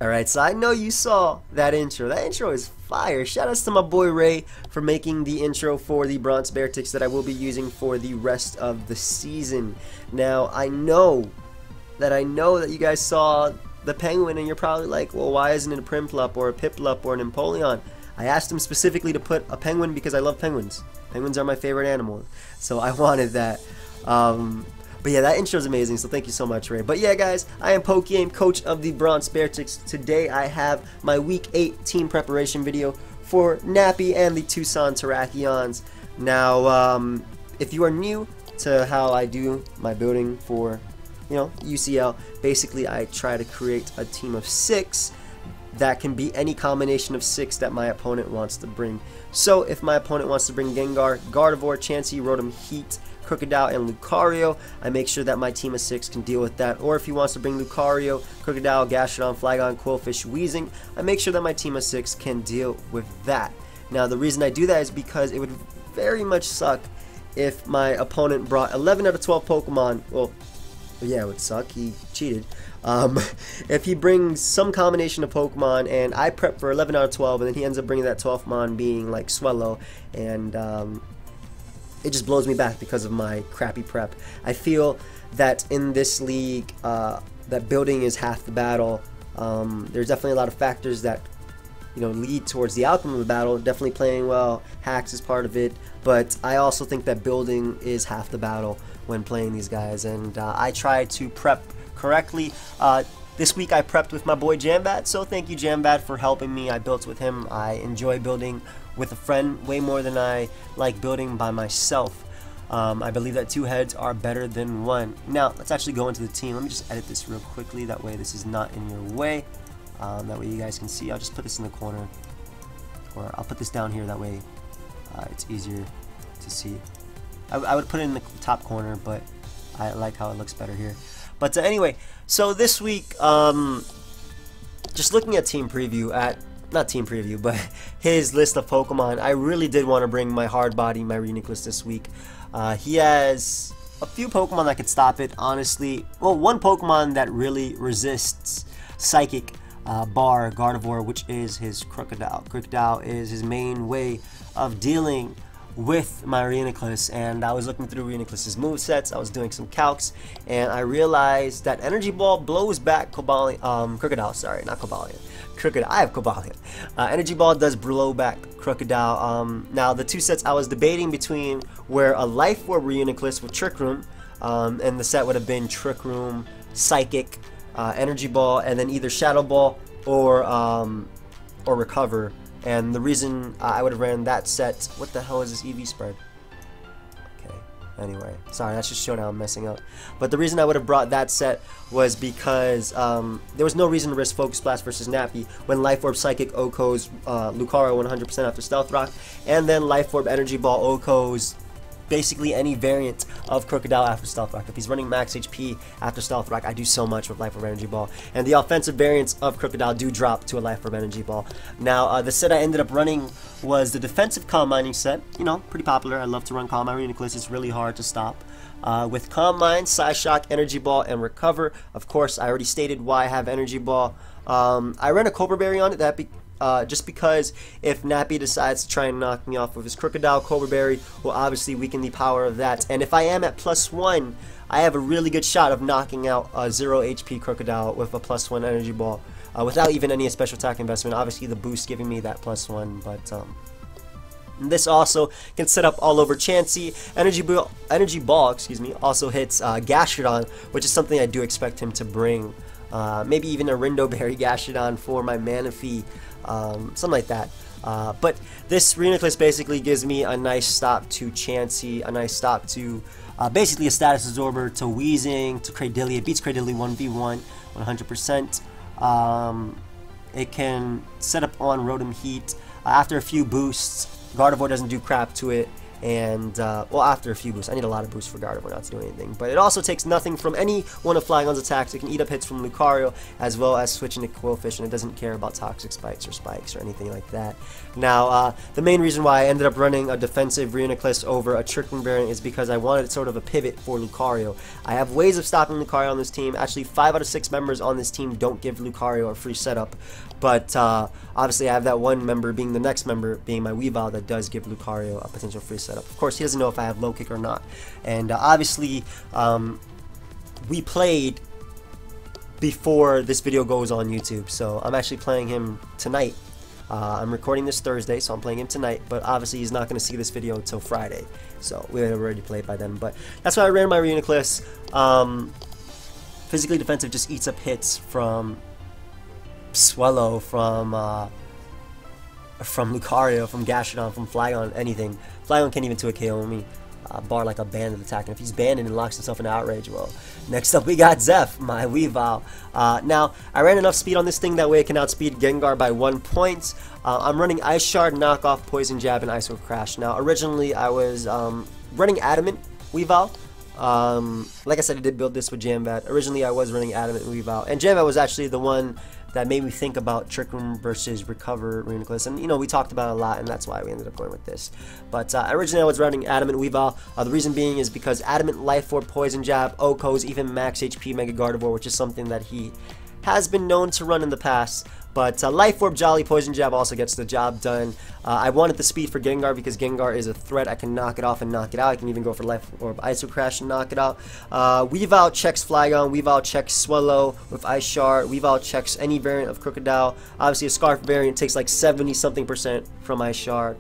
Alright, so I know you saw that intro. That intro is fire. Shoutouts to my boy Ray for making the intro for the Bronx Beartics that I will be using for the rest of the season. Now, I know that you guys saw the penguin and you're probably like, well, why isn't it a Primplup or a Piplup or an Empoleon? I asked him specifically to put a penguin because I love penguins. Penguins are my favorite animal, so I wanted that. But yeah, that intro is amazing, so thank you so much, Ray. But yeah, guys, I am pokeaim, coach of the Bronx Beartics. Today I have my Week 8 team preparation video for Nappy and the Tucson Terrakions. Now, if you are new to how I do my building for, UCL, basically I try to create a team of 6 that can be any combination of 6 that my opponent wants to bring. So if my opponent wants to bring Gengar, Gardevoir, Chansey, Rotom, Heat, Crocodile, and Lucario, I make sure that my team of 6 can deal with that. Or if he wants to bring Lucario, Crocodile, Gastrodon, Flygon, Quillfish, Weezing, I make sure that my team of 6 can deal with that. Now the reason I do that is because it would very much suck if my opponent brought 11 out of 12 Pokemon. Well, yeah, it would suck. He cheated. If he brings some combination of Pokemon and I prep for 11 out of 12 and then he ends up bringing that 12th Mon being like Swellow, and it just blows me back because of my crappy prep. I feel that in this league, that building is half the battle. There's definitely a lot of factors that lead towards the outcome of the battle. Definitely playing well, hacks is part of it, but I also think that building is half the battle when playing these guys, and I try to prep correctly. This week I prepped with my boy Jambat, so thank you Jambat for helping me. I built with him. I enjoy building with a friend way more than I like building by myself. I believe that 2 heads are better than 1. Now let's actually go into the team. Let me just edit this real quickly, that way this is not in your way. That way you guys can see. I'll just put this in the corner, or I'll put this down here, that way it's easier to see. I would put it in the top corner, but I like how it looks better here. But anyway, so this week, just looking at team preview, not team preview, but his list of Pokemon, I really did want to bring my hard body, my Reuniclus this week. He has a few Pokemon that could stop it, honestly. Well, one Pokemon that really resists Psychic, bar Gardevoir, which is his Crocodile. Crocodile is his main way of dealing with my Reuniclus, and I was looking through Reuniclus's movesets. I was doing some calcs, and I realized that Energy Ball blows back Crocodile. Sorry, not Cobalion. Crocodile. I have Cobalion. Energy Ball does blow back Crocodile. Now the 2 sets I was debating between were a Life Orb Reuniclus with Trick Room, and the set would have been Trick Room, Psychic, Energy Ball, and then either Shadow Ball or Recover. And the reason I would have ran that set, what the hell is this EV spread? Okay, anyway, sorry, that's just showing how I'm messing up. But the reason I would have brought that set was because there was no reason to risk Focus Blast versus Nappy when Life Orb Psychic OHKOs Lucario 100% after Stealth Rock, and then Life Orb Energy Ball OHKOs basically any variant of Crocodile after Stealth Rock. If he's running max HP after Stealth Rock, I do so much with Life Orb Energy Ball. And the offensive variants of Crocodile do drop to a Life Orb Energy Ball. Now, the set I ended up running was the defensive Calm Mining set. Pretty popular. I love to run Calm Mining Reuniclus. It's really hard to stop. With Calm Mind, Psyshock, Energy Ball, and Recover. Of course, I already stated why I have Energy Ball. I ran a Cobra Berry on it, just because if Nappy decides to try and knock me off with his Crocodile, Cobra Berry will obviously weaken the power of that. And if I am at +1, I have a really good shot of knocking out a 0 HP Crocodile with a +1 Energy Ball without even any special attack investment. Obviously the boost giving me that +1, but this also can set up all over Chansey. Energy Ball, excuse me, also hits Gastrodon, which is something I do expect him to bring. Maybe even a Rindo Berry Gastrodon for my Manaphy, something like that. But this Reuniclus basically gives me a nice stop to Chansey, a nice stop to basically a status absorber to Weezing, to Cradily. It beats Cradily 1v1 100%. It can set up on Rotom Heat. After a few boosts, Gardevoir doesn't do crap to it, and well, after a few boosts. I need a lot of boosts for Gardevoir not to do anything, but it also takes nothing from any one of Flygon's attacks. It can eat up hits from Lucario, as well as switching to Quillfish, and it doesn't care about Toxic Spikes or anything like that. Now, the main reason why I ended up running a defensive Reuniclus over a Trick Room variant is because I wanted sort of a pivot for Lucario. I have ways of stopping Lucario on this team. Actually, 5 out of 6 members on this team don't give Lucario a free setup, but obviously I have that one member, being the next member, being my Weavile, that does give Lucario a potential free setup. Of course, he doesn't know if I have low kick or not, and obviously we played before this video goes on YouTube, so I'm actually playing him tonight. I'm recording this Thursday, so I'm playing him tonight, but obviously he's not going to see this video until Friday, so we had already played by then. But that's why I ran my Reuniclus. Physically defensive just eats up hits from Swellow, from Lucario, from Gastrodon, from Flygon, anything. Flygon can't even 2 KO me, bar like a banded attack, and if he's banded and locks himself in Outrage, well, next up we got Zeph, my Weavile. Now, I ran enough speed on this thing, that way it can outspeed Gengar by 1 point. I'm running Ice Shard, Knockoff, Poison Jab, and Ice Whip Crash. Now, originally I was running Adamant Weavile. Like I said, I did build this with Jambat. Originally I was running Adamant Weavile, and Jambat was actually the one that made me think about Trick Room versus Recover Reuniclus, and you know, we talked about it a lot, and that's why we ended up going with this. But originally I was running Adamant Weavile. The reason being is because Adamant, Life Orb, Poison Jab, OHKOs, even Max HP Mega Gardevoir, which is something that he has been known to run in the past. But Life Orb, Jolly, Poison Jab also gets the job done. I wanted the speed for Gengar because Gengar is a threat. I can knock it off and knock it out. I can even go for Life Orb, Ice Crash and knock it out. Weavile checks Flygon. Weavile checks Swellow with Ice Shard. Weavile checks any variant of Crocodile. Obviously, a Scarf variant takes like 70-something% from Ice Shard.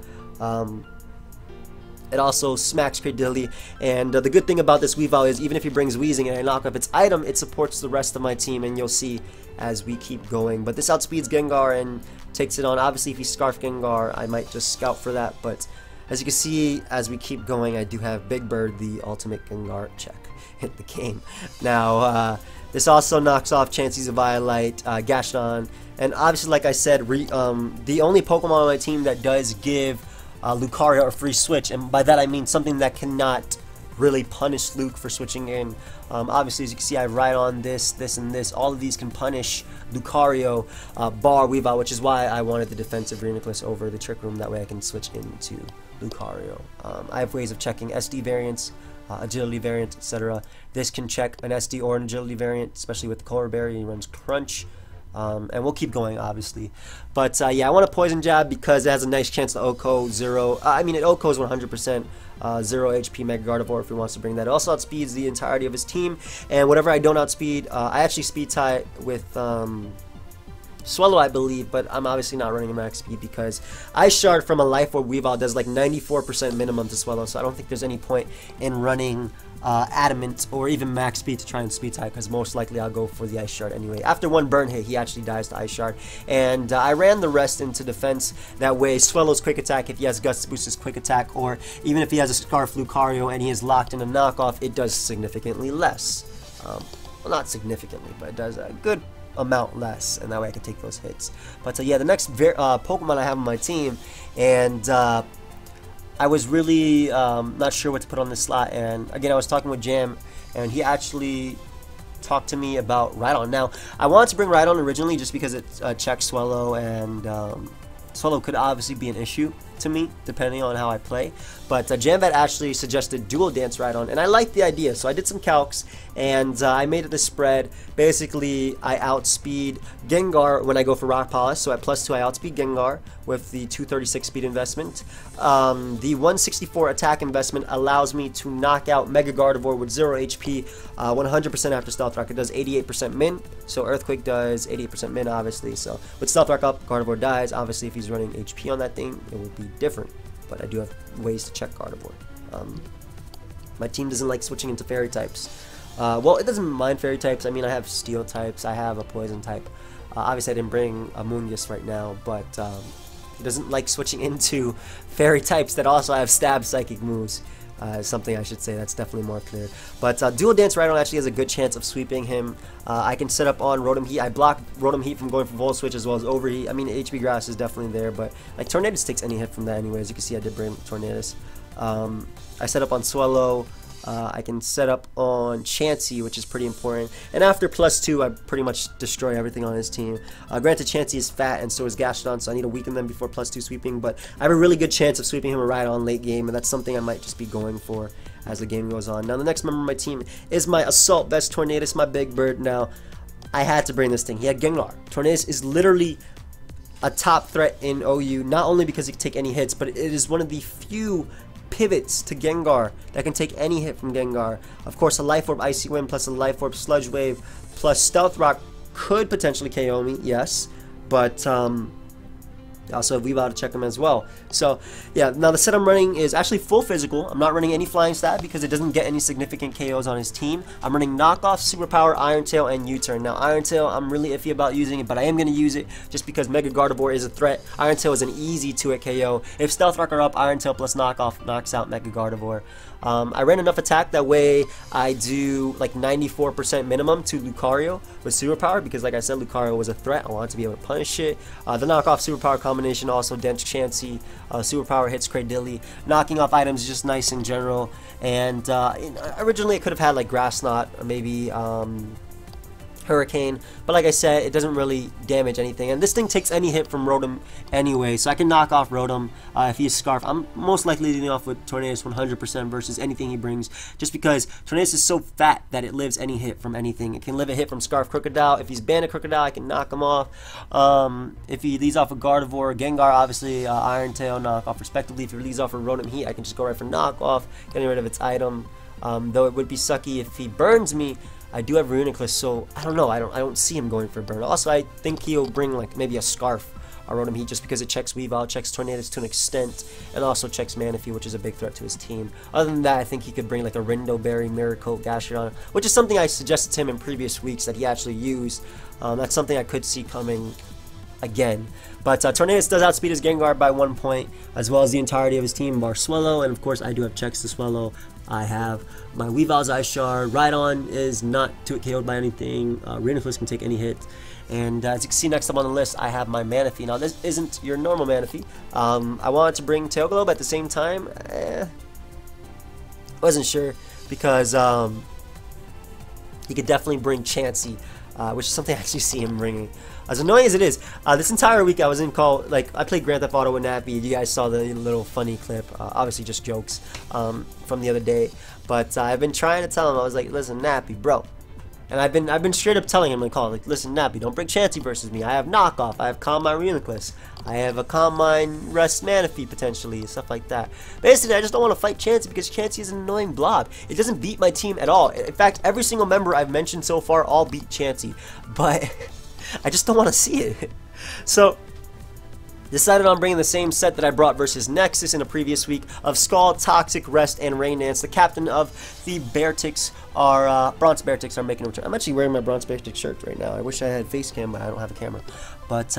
It also smacks Cradily, and the good thing about this Weavile is even if he brings Weezing and I knock up its item, it supports the rest of my team, and you'll see as we keep going. But this outspeeds Gengar and takes it on. Obviously, if he Scarf Gengar, I might just scout for that, but as you can see, as we keep going, I do have Big Bird, the ultimate Gengar check, hit the game. Now, this also knocks off Chansey's Violite, Gastrodon, and obviously, like I said, the only Pokemon on my team that does give Lucario a free switch, and by that I mean something that cannot really punish Luke for switching in. Obviously, as you can see, I ride on this, and this. All of these can punish Lucario, bar Weavile, which is why I wanted the defensive Reuniclus over the Trick Room. That way I can switch into Lucario. I have ways of checking SD variants, agility variants, etc. This can check an SD or an agility variant, especially with Color Berry. He runs Crunch. And we'll keep going, obviously. But yeah, I want a Poison Jab because it has a nice chance to OHKO 0. I mean, it OHKOs 100%. 0 HP Mega Gardevoir if he wants to bring that. It also outspeeds the entirety of his team. And whatever I don't outspeed, I actually speed tie with Swellow, I believe, but I'm obviously not running a max speed because Ice Shard from a Life Orb Weavile does like 94% minimum to Swellow, so I don't think there's any point in running Adamant or even max speed to try and speed tie, because most likely I'll go for the Ice Shard anyway. After one burn hit, he actually dies to Ice Shard, and I ran the rest into defense. That way, Swellow's quick attack, if he has Gust, boosts his quick attack, or even if he has a Scarf Lucario and he is locked in a knockoff, it does significantly less. Well, not significantly, but it does a good amount less, and that way I can take those hits. But yeah, the next Pokemon I have on my team, and I was really not sure what to put on this slot, and again I was talking with Jam, and he actually talked to me about Rhydon. Now, I wanted to bring Rhydon originally just because it checks Swellow, and Swellow could obviously be an issue to me depending on how I play, but Jambat actually suggested Dual Dance Rhydon, and I liked the idea, so I did some calcs, and I made it a spread. Basically, I outspeed Gengar when I go for Rock Polish, so at +2 I outspeed Gengar with the 236 speed investment. The 164 attack investment allows me to knock out Mega Gardevoir with 0 HP, 100% after Stealth Rock. It does 88% min, so Earthquake does 88% min, obviously. So with Stealth Rock up, Gardevoir dies. Obviously, if he's running HP on that thing, it would be different, but I do have ways to check Gardevoir. My team doesn't like switching into Fairy types. Well, it doesn't mind Fairy types. I mean, I have Steel types, I have a Poison type. Obviously, I didn't bring a Moongus right now, but it doesn't like switching into Fairy types that also have Stab Psychic moves. Something I should say that's definitely more clear. But Dual Dance Rhydon actually has a good chance of sweeping him. I can set up on Rotom Heat. I block Rotom Heat from going for Volt Switch as well as Overheat. I mean, HB Grass is definitely there, but like Tornadus takes any hit from that anyway. As you can see, I did bring Tornadus. I set up on Swallow. I can set up on Chansey, which is pretty important. And after +2, I pretty much destroy everything on his team. Granted, Chansey is fat and so is Gastrodon, so I need to weaken them before +2 sweeping. But I have a really good chance of sweeping him a Rhydon late game, and that's something I might just be going for as the game goes on. Now, the next member of my team is my Assault Vest Tornadus, my big bird. Now, I had to bring this thing. He had Gengar. Tornadus is literally a top threat in OU, not only because he can take any hits, but it is one of the few pivots to Gengar that can take any hit from Gengar. Of course, a Life Orb Icy Wind plus a Life Orb Sludge Wave plus Stealth Rock could potentially KO me, yes, but also have Weavile to check him as well. So yeah, now the set I'm running is actually full physical. I'm not running any flying stat because it doesn't get any significant KOs on his team. I'm running knockoff, superpower, Iron Tail, and U-turn. Now Iron Tail, I'm really iffy about using it, but I am going to use it just because Mega Gardevoir is a threat. Iron Tail is an easy 2-hit KO. If Stealth Rock are up, Iron Tail plus knockoff knocks out Mega Gardevoir. I ran enough attack, that way I do like 94% minimum to Lucario with superpower, because like I said, Lucario was a threat. I wanted to be able to punish it. The knockoff superpower combination also dents Chansey. Superpower hits Cradilly. Knocking off items is just nice in general. And originally I could have had like Grass Knot, or maybe Hurricane, but like I said, it doesn't really damage anything, and this thing takes any hit from Rotom anyway, so I can knock off Rotom if he's Scarf. I'm most likely leading off with Tornadus 100% versus anything he brings, just because Tornadus is so fat that it lives any hit from anything. It can live a hit from Scarf Crocodile. If he's Bandit Crocodile, I can knock him off. If he leads off a Gardevoir, Gengar, obviously Iron Tail, knock off respectively. If he leads off a Rotom Heat, I can just go right for knock off, getting rid of its item. Though it would be sucky if he burns me. I do have Reuniclus, so I don't know. I don't see him going for a burn. Also, I think he'll bring like maybe a Scarf or Rotom Heat, just because it checks Weavile, checks Tornadus to an extent, and also checks Manaphy, which is a big threat to his team. Other than that, I think he could bring like a Rindo Berry, Miracle, Gastrodon, which is something I suggested to him in previous weeks that he actually used. That's something I could see coming again. But Tornadus does outspeed his Gengar by 1 point, as well as the entirety of his team, bar Swallow, and of course I do have checks to Swallow. I have my Weavile's Ice Shard. Rhydon is not too KO'd by anything. Reuniclus can take any hit. And as you can see next up on the list, I have my Manaphy. Now this isn't your normal Manaphy. I wanted to bring Tail Globe at the same time. Wasn't sure, because he could definitely bring Chansey, which is something I actually see him bringing. As annoying as it is, this entire week I was in call, like I played Grand Theft Auto with Nappy. You guys saw the little funny clip, obviously just jokes from the other day. But I've been trying to tell him, I was like, listen, Nappy, bro. And I've been straight up telling him in call, like, listen, Nappy, don't bring Chansey versus me. I have knockoff, I have Calm Mind Reuniclus, I have a Calm Mind Rest Manaphy potentially, stuff like that. Basically, I just don't want to fight Chansey because Chansey is an annoying blob. It doesn't beat my team at all. In fact, every single member I've mentioned so far all beat Chansey, but I just don't want to see it. So decided on bringing the same set that I brought versus Nexus in a previous week of Scald, Toxic, Rest, and Rain Dance. The captain of the Beartics are Bronx Beartics are making a return. I'm actually wearing my Bronx Beartics shirt right now. I wish I had face cam, but I don't have a camera. But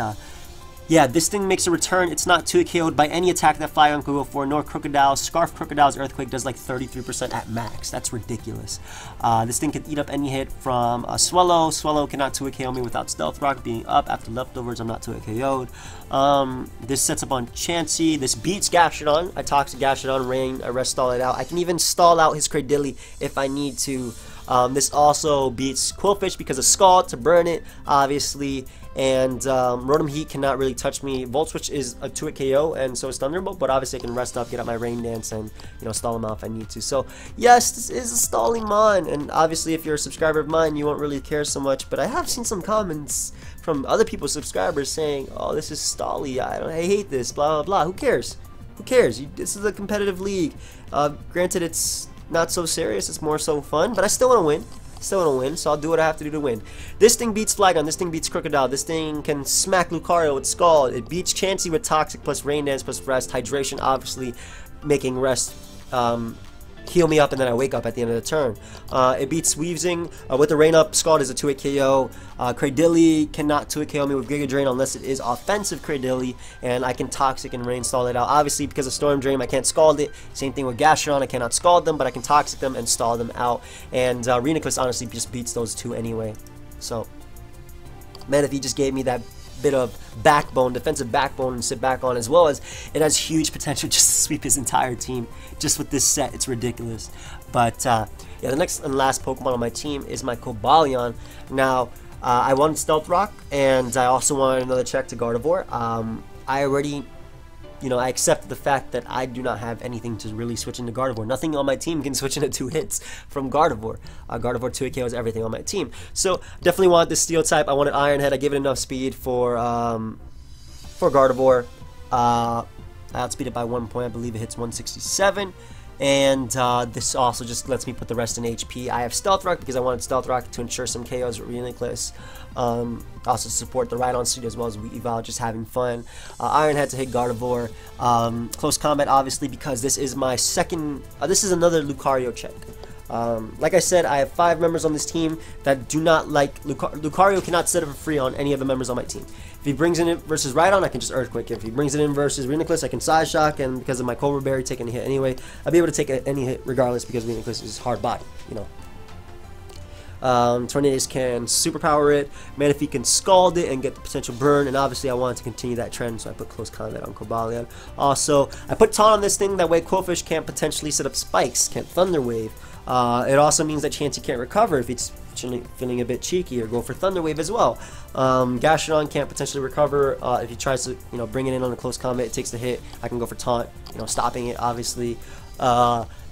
yeah, this thing makes a return. It's not 2-hit KO'd by any attack that Flygon could go for, nor Crocodile. Scarf Crocodile's Earthquake does like 33% at max. That's ridiculous. This thing can eat up any hit from Swallow. Swallow cannot 2-hit KO me without Stealth Rock being up. After leftovers, I'm not 2-hit KO'd. This sets up on Chansey. This beats Gastrodon. I Toxic Gastrodon, Rain, I Rest Stall it out. I can even stall out his Cradilly if I need to. This also beats Quillfish because of Scald to burn it, obviously. And Rotom Heat cannot really touch me. Volt Switch is a 2-hit KO, and so is Thunderbolt, but obviously I can rest up, get out my Rain Dance, and stall him out if I need to. So yes, this is a stalling mon, and obviously if you're a subscriber of mine, you won't really care so much. But I have seen some comments from other people's subscribers saying, "Oh, this is stally. I hate this. Blah blah blah." Who cares? Who cares? This is a competitive league. Granted, it's not so serious. It's more so fun, but I still want to win. So I'll do what I have to do to win. This thing beats Flygon, this thing beats Crocodile, this thing can smack Lucario with Scald, it beats Chansey with Toxic plus Rain Dance plus Rest, Hydration obviously making Rest heal me up, and then I wake up at the end of the turn. It beats Weavesing with the Rain Up. Scald is a 2-hit KO. Cradilly cannot 2-hit KO me with Giga Drain unless it is offensive Cradilly, and I can Toxic and Rain stall it out. Obviously, because of Storm Drain, I can't Scald it. Same thing with Gastrodon, I cannot Scald them, but I can Toxic them and stall them out. And Reuniclus honestly just beats those two anyway. So, man, if he just gave me that bit of backbone, defensive backbone to sit back on, as well as it has huge potential just to sweep his entire team just with this set. It's ridiculous. But yeah, the next and last Pokemon on my team is my Cobalion. Now, I wanted Stealth Rock, and I also wanted another check to Gardevoir. I already, I accept the fact that I do not have anything to really switch into Gardevoir. Nothing on my team can switch into 2 hits from Gardevoir. Gardevoir 2-hit KOs everything on my team. So definitely wanted this Steel type. I wanted Iron Head. I gave it enough speed for Gardevoir. I outspeed it by 1 point. I believe it hits 167. And this also just lets me put the rest in HP. I have Stealth Rock because I wanted Stealth Rock to ensure some KOs with Reuniclus. Also support the Rhydon suit as well as Weavile, just having fun. Iron Head to hit Gardevoir. Close combat obviously because this is my second, this is another Lucario check. Like I said, I have 5 members on this team that do not like Lucario cannot set up for free on any of the members on my team. If he brings it in versus Rhydon, I can just Earthquake. If he brings it in versus Reuniclus, I can Side Shock, and because of my Cobra Berry taking a hit anyway, I'll be able to take any hit regardless because Reuniclus is hard body, Tornadus can superpower it, Manaphy can scald it and get the potential burn, and obviously I wanted to continue that trend, so I put Close Combat on Cobalion. Also, I put Taunt on this thing, that way Quillfish can't potentially set up spikes, can't Thunder Wave. It also means that Chansey can't recover if it's feeling a bit cheeky, or go for Thunder Wave as well. Gastrodon can't potentially recover if he tries to bring it in on a close combat. It takes the hit. I can go for Taunt, stopping it obviously.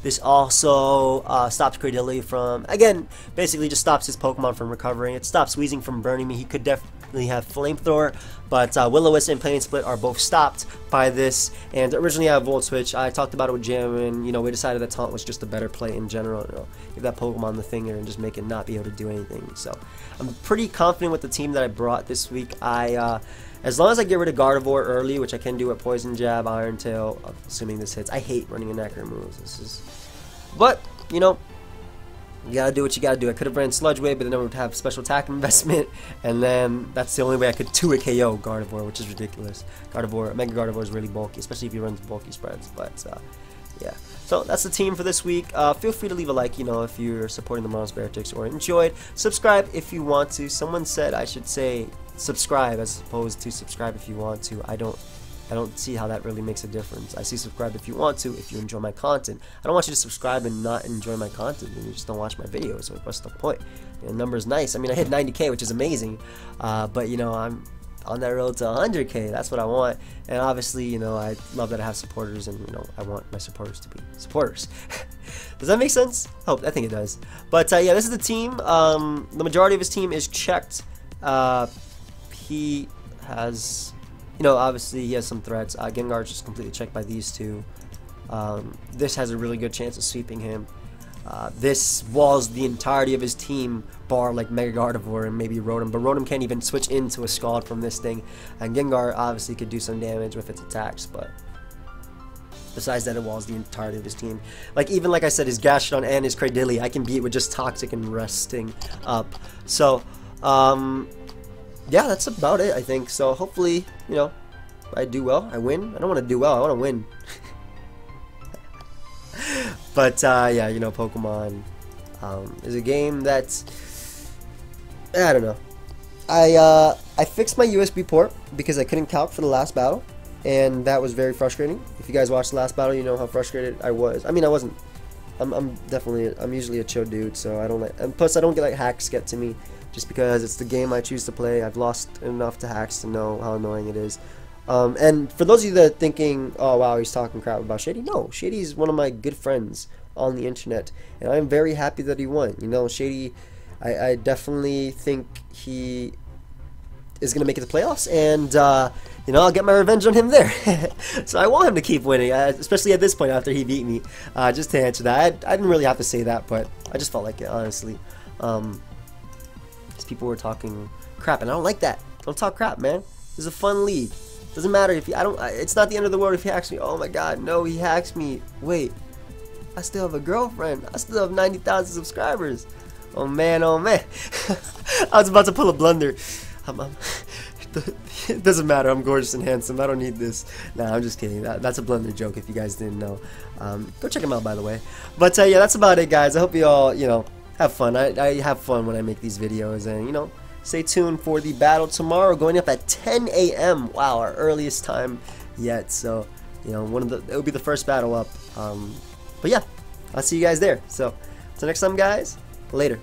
This also stops Cradily from, again, basically just stops his Pokemon from recovering. It stops Weezing from burning me. He could definitely have Flamethrower, but Will-O-Wisp and Plane Split are both stopped by this. And originally I have Volt Switch. I talked about it with Jam, and we decided that Taunt was just a better play in general. Give that Pokemon the finger and just make it not be able to do anything. So I'm pretty confident with the team that I brought this week. As long as I get rid of Gardevoir early, which I can do at Poison Jab, Iron Tail, assuming this hits. I hate running inaccurate moves. But, you gotta do what you gotta do. I could have ran Sludge Wave, but then I would have special attack investment, and then that's the only way I could 2-hit KO Gardevoir, which is ridiculous. Mega Gardevoir is really bulky, especially if you run bulky spreads, but, yeah. So that's the team for this week. Feel free to leave a like, if you're supporting the Bronx Beartics or enjoyed. Subscribe if you want to. Someone said I should say subscribe as opposed to subscribe if you want to. I don't see how that really makes a difference. I see subscribe if you want to, if you enjoy my content. I don't want you to subscribe and not enjoy my content and you just don't watch my videos. So what's the point? The number's nice. I mean, I hit 90K, which is amazing, but I'm on that road to 100K. That's what I want. And obviously, I love that I have supporters, and I want my supporters to be supporters. Does that make sense? I think it does. But yeah, this is the team. The majority of his team is checked. He has, obviously he has some threats. Gengar's just completely checked by these two. This has a really good chance of sweeping him. This walls the entirety of his team, bar like Mega Gardevoir and maybe Rotom, but Rotom can't even switch into a Scald from this thing, and Gengar obviously could do some damage with its attacks, but besides that, it walls the entirety of his team. Even like I said, his Gastrodon and his Cradily I can beat with just Toxic and resting up. So yeah, that's about it, I think. So hopefully, I do well, I win. I don't want to do well, I want to win. But yeah, Pokemon is a game that's, I don't know. I fixed my USB port because I couldn't calc for the last battle, and that was very frustrating. If you guys watched the last battle, you know how frustrated I was. I mean, I wasn't. I'm usually a chill dude, so I don't and plus I don't get hacks get to me just because it's the game I choose to play. I've lost enough to hacks to know how annoying it is. And for those of you that are thinking, oh wow, he's talking crap about Shady, no, Shady is one of my good friends on the internet, and I'm very happy that he won. Shady, I definitely think he is going to make it to playoffs, and I'll get my revenge on him there. So I want him to keep winning, especially at this point after he beat me. Just to answer that, I didn't really have to say that, but I just felt like it, honestly. Because people were talking crap, and I don't like that. Don't talk crap, man. It's a fun league. Doesn't matter if it's not the end of the world if he hacks me. Oh my god, no, he hacks me. Wait, I still have a girlfriend. I still have 90,000 subscribers. Oh man, oh man. I was about to pull a blunder. It doesn't matter, I'm gorgeous and handsome. I don't need this. Nah, I'm just kidding. That's a blunder joke if you guys didn't know. Go check him out, by the way. But yeah, that's about it, guys. I hope you all, have fun. I have fun when I make these videos, and stay tuned for the battle tomorrow, going up at 10 a.m. Wow, our earliest time yet. So, you know, it'll be the first battle up. But yeah, I'll see you guys there. So, until next time, guys. Later.